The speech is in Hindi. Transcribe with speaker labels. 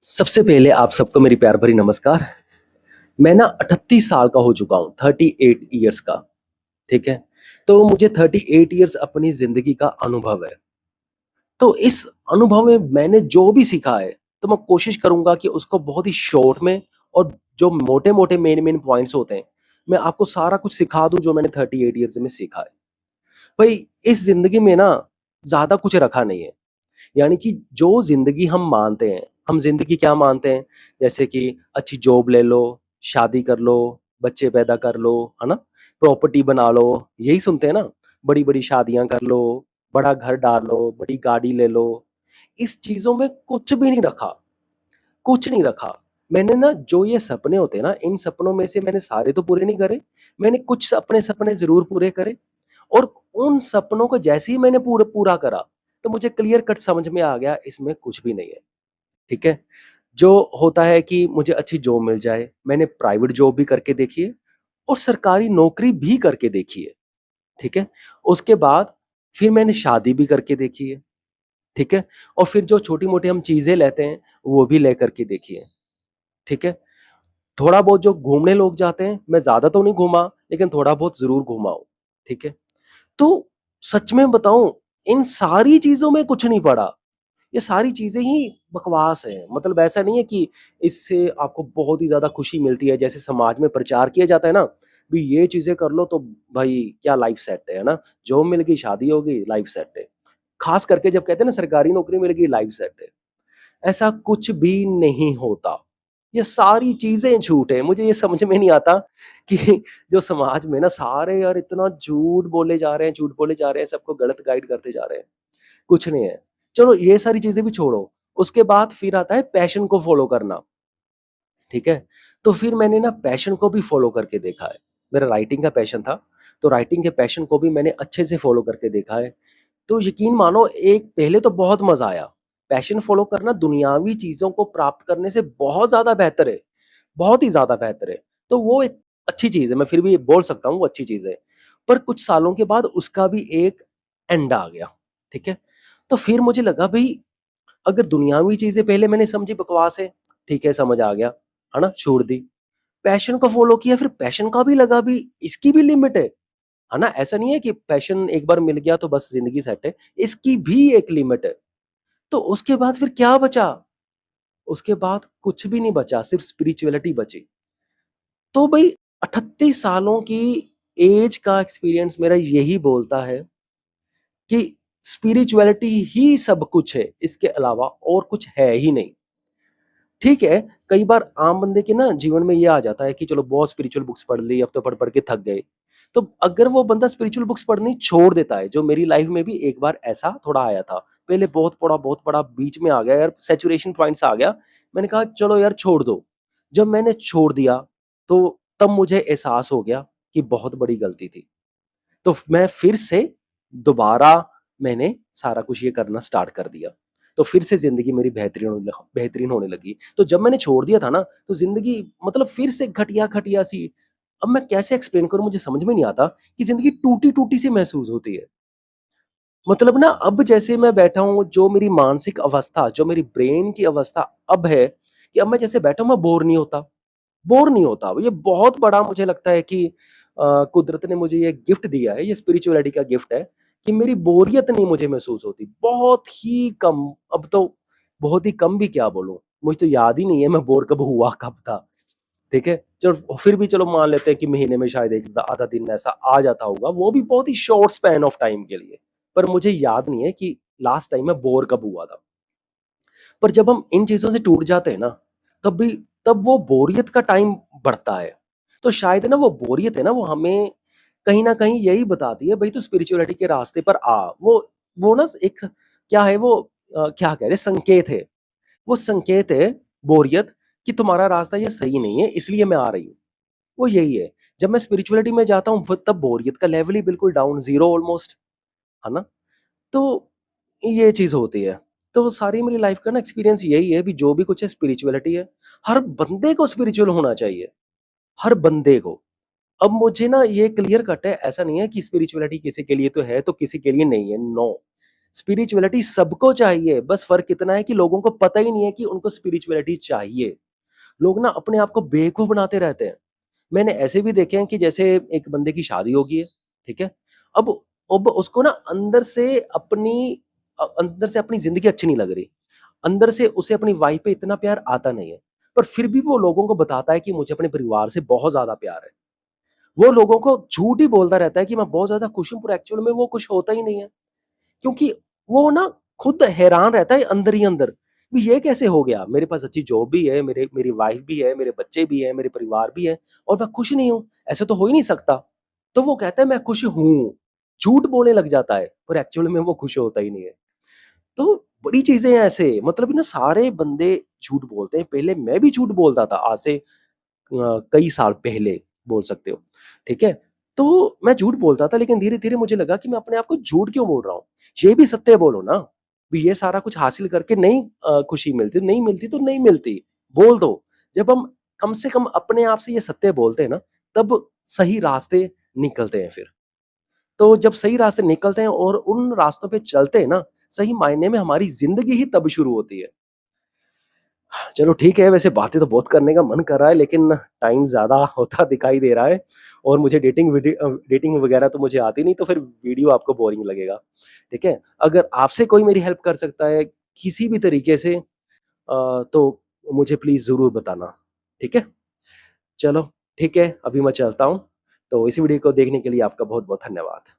Speaker 1: सबसे पहले आप सबको मेरी प्यार भरी नमस्कार। मैं ना 38 साल का हो चुका हूँ, 38 ईयर्स का, ठीक है? तो मुझे 38 ईयर्स अपनी ज़िंदगी का अनुभव है। तो इस अनुभव में मैंने जो भी सीखा है, तो मैं कोशिश करूँगा कि उसको बहुत ही शॉर्ट में और जो मोटे-मोटे मेन-मेन पॉइंट्स होते हैं, मैं आपको सारा कुछ सिखा दूँ जो मैंने 38 ईयर्स में सीखा है। भई इस ज़िंदगी में ना ज़्यादा कुछ रखा नहीं है। यानी कि जो ज़िंदगी हम मानते हैं, हम ज़िंदगी क्या मानते हैं? जैसे कि अच्छी जॉब ले लो, शादी कर लो, बच्चे पैदा कर लो, है ना? प्रॉपर्टी बना लो, यही सुनते हैं ना? बड़ी-बड़ी शादियाँ कर लो, बड़ा घर डालो, बड़ी गाड़ी ले लो। इस चीज़ों में कुछ भी नहीं रखा, कुछ नहीं रखा। मैंने ना जो ये सपने होते हैं ना, इन सपनों में से मैंने सारे तो पूरे नहीं करे, मैंने कुछ अपने सपने ज़रूर पूरे करे। और उन सपनों को जैसे ही मैंने पूरा करा, तो मुझे क्लियर कट समझ में आ गया इसमें कुछ भी नहीं है, ठीक है? जो होता है कि मुझे अच्छी जॉब मिल जाए, मैंने प्राइवेट जॉब भी करके देखी है और सरकारी नौकरी भी करके देखी है, ठीक है? उसके बाद फिर मैंने शादी भी करके देखी है, ठीक है? और फिर जो छोटी-मोटी हम चीज़ें लेते हैं, वो भी ले कर के देखी है, ठीक है? थोड़ा बहुत जो घूमने लोग जाते हैं, मैं ज़्यादा तो नहीं घूमा, लेकिन थोड़ा बहुत ज़रूर घूमा हूँ, ठीक है? तो सच में बताऊँ, इन सारी चीज़ों में कुछ नहीं पड़ा। ये सारी चीज़ें ही बकवास हैं। मतलब ऐसा नहीं है कि इससे आपको बहुत ही ज़्यादा खुशी मिलती है, जैसे समाज में प्रचार किया जाता है ना, भई ये चीज़ें कर लो तो भाई क्या लाइफ़ सेट है ना? जॉब मिल गई, शादी हो गई, लाइफ़ सेट है। ख़ास करके जब कहते हैं ना सरकारी नौकरी मिल गई, लाइफ़ सेट है। ऐसा कुछ भी नहीं होता। ये सारी चीज़ें झूठ हैं। मुझे ये समझ में नहीं आता कि जो समाज में ना सारे यार इतना झूठ बोले जा रहे हैं, झूठ बोले जा रहे हैं, सबको गलत गाइड करते जा रहे हैं। कुछ नहीं है। चलो ये सारी चीज़ें भी छोड़ो, उसके बाद फिर आता है पैशन को फ़ॉलो करना, ठीक है? तो फिर मैंने ना पैशन को भी फ़ॉलो करके देखा है। मेरा राइटिंग का पैशन था, तो राइटिंग के पैशन को भी मैंने अच्छे से फ़ॉलो करके देखा है। तो यकीन मानो एक पहले तो बहुत मज़ा आया। पैशन फ़ॉलो करना दुनियावी चीज़ों को प्राप्त करने से बहुत ज़्यादा बेहतर है, बहुत ही ज़्यादा बेहतर है। तो वो एक अच्छी चीज़ है, मैं फिर भी बोल सकता हूँ वो अच्छी चीज़ है। पर कुछ सालों के बाद उसका भी एक एंड आ गया, ठीक है? तो फिर मुझे लगा भई अगर दुनियावी चीज़ें पहले मैंने समझी बकवास है, ठीक है समझ आ गया, है ना? छोड़ दी। पैशन को फ़ॉलो किया फिर पैशन का भी लगा भी इसकी भी लिमिट है ना? ऐसा नहीं है कि पैशन एक बार मिल गया तो बस ज़िंदगी सेट है, इसकी भी एक लिमिट है। तो उसके बाद फिर क्या बचा? उसके बाद कुछ भी नहीं बचा, सिर्फ़ स्पिरिचुअलिटी बची। तो भई 38 सालों की ऐज का एक्सपीरियंस मेरा यही बोलता है कि स्पिरिचुअलिटी ही सब कुछ है, इसके अलावा और कुछ है ही नहीं। ठीक है, कई बार आम बंदे के ना जीवन में ये आ जाता है कि चलो बहुत स्पिरिचुअल बुक्स पढ़ ली, अब तो पढ़-पढ़ के थक गए। तो अगर वो बंदा स्पिरिचुअल बुक्स पढ़नी छोड़ देता है, जो मेरी लाइफ़ में भी एक बार ऐसा थोड़ा आया था। पहले बहुत पढ़ा, बीच में आ गया यार सैचुरेशन पॉइंट्स आ गया। मैंने कहा चलो यार छोड़ दो। जब मैंने छोड़ दिया, तो तब मुझे एहसास हो गया कि बहुत बड़ी गलती थी। तो मैं फिर से दोबारा मैंने सारा कुछ ये करना स्टार्ट कर दिया। तो फिर से ज़िंदगी मेरी बेहतरीन होने लगी। तो जब मैंने छोड़ दिया था ना, तो ज़िंदगी मतलब फिर से घटिया-घटिया सी। अब मैं कैसे एक्सप्लेन करूँ मुझे समझ में नहीं आता कि ज़िंदगी टूटी-टूटी सी महसूस होती है। मतलब ना अब जैसे मैं बैठा हूँ, जो मेरी मानसिक अवस्था, जो मेरी ब्रेन की अवस्था अब है कि अब मैं जैसे बैठा हूँ, मैं बोर नहीं होता। ये बहुत बड़ा मुझे लगता है कि कुदरत ने मुझे ये गिफ्ट दिया है, ये स्पिरिचुअलिटी का गिफ्ट है कि मेरी बोरियत नहीं मुझे महसूस होती। बहुत ही कम, अब तो बहुत ही कम भी क्या बोलूँ, मुझे तो याद ही नहीं है मैं बोर कब हुआ कब था, ठीक है? चलो फिर भी चलो मान लेते हैं कि महीने में शायद 1 आधा दिन ऐसा आ जाता होगा, वो भी बहुत ही शॉर्ट स्पैन ऑफ टाइम के लिए। पर मुझे याद नहीं है कि लास्ट टाइम मैं बोर कब हुआ था। पर जब हम इन चीज़ों से टूट जाते हैं ना, तब भी तब वो बोरियत का टाइम बढ़ता है। तो शायद ना वो बोरियत है ना, वो हमें कहीं न कहीं यही बताती है, भई तू स्पिरिचुअलिटी के रास्ते पर आ। वो ना एक क्या है वो, क्या कहते हैं, संकेत है। वो संकेत है बोरियत कि तुम्हारा रास्ता ये सही नहीं है, इसलिए मैं आ रही हूँ। वो यही है। जब मैं स्पिरिचुअलिटी में जाता हूँ, व तब बोरियत का लेवल ही बिल्कुल डाउन, ज़ीरो ऑलमोस्ट, है ना? तो ये चीज़ होती है। तो सारी मेरी लाइफ़ का ना एक्सपीरियंस यही है, भी जो भी कुछ है स्पिरिचुअलिटी है। हर बंदे को स्पिरिचुअल होना चाहिए, हर बंदे को। अब मुझे ना ये क्लियर कट है, ऐसा नहीं है कि स्पिरिचुअलिटी किसी के लिए तो है, तो किसी के लिए नहीं है, नो। स्पिरिचुअलिटी सबको चाहिए, बस फ़र्क इतना है कि लोगों को पता ही नहीं है कि उनको स्पिरिचुअलिटी चाहिए। लोग ना अपने आप को बेवकूफ़ बनाते रहते हैं। मैंने ऐसे भी देखे हैं कि जैसे एक बंदे की शादी हो गई है, ठीक है? अब अब उसको ना अंदर से अपनी ज़िंदगी अच्छी नहीं लग रही। अंदर से उसे अपनी वाइफ़ पे इतना प्यार आता नहीं है। पर फिर भी वो लोगों को बताता है कि मुझे अपने परिवार से बहुत ज़्यादा प्यार है। वो लोगों को झूठ ही बोलता रहता है कि मैं बहुत ज़्यादा खुश हूँ, पर एक्चुअल में वो खुश होता ही नहीं है। क्योंकि वो ना खुद हैरान रहता है अंदर ही अंदर, भी ये कैसे हो गया? मेरे पास अच्छी जॉब भी है, मेरी वाइफ़ भी है, मेरे बच्चे भी हैं, मेरे परिवार भी है और मैं खुश नहीं हूँ, ऐसे तो हो ही नहीं सकता। तो वो कहता है मैं खुश हूँ, झूठ बोलने लग जाता है, पर एक्चुअल में वो खुश होता ही नहीं है। तो बड़ी चीज़ें हैं ऐसे, मतलब ना सारे बंदे झूठ बोलते हैं, पहले मैं भी झूठ बोलता था, आज से कई साल पहले बोल सकते हो, ठीक है? तो मैं झूठ बोलता था, लेकिन धीरे-धीरे मुझे लगा कि मैं अपने आप को झूठ क्यों बोल रहा हूँ? ये भी सत्य बोलो ना, भी ये सारा कुछ हासिल करके नहीं खुशी मिलती, नहीं मिलती तो नहीं मिलती, बोल दो। जब हम कम से कम अपने आप से ये सत्य बोलते हैं ना, तब सही रास्ते निकलते हैं फिर। तो जब सही रास्ते निकलते हैं और उन रास्तों पे चलते हैं ना, सही मायने में हमारी ज़िंदगी ही तब शुरू होती है। चलो ठीक है, वैसे बातें तो बहुत करने का मन कर रहा है, लेकिन टाइम ज़्यादा होता दिखाई दे रहा है और मुझे डेटिंग वगैरह तो मुझे आती नहीं, तो फिर वीडियो आपको बोरिंग लगेगा, ठीक है? अगर आपसे कोई मेरी हेल्प कर सकता है किसी भी तरीके से तो मुझे प्लीज़ ज़रूर बताना, ठीक है? चलो ठीक है, अभी मैं चलता हूँ। तो इस वीडियो को देखने के लिए आपका बहुत-बहुत धन्यवाद।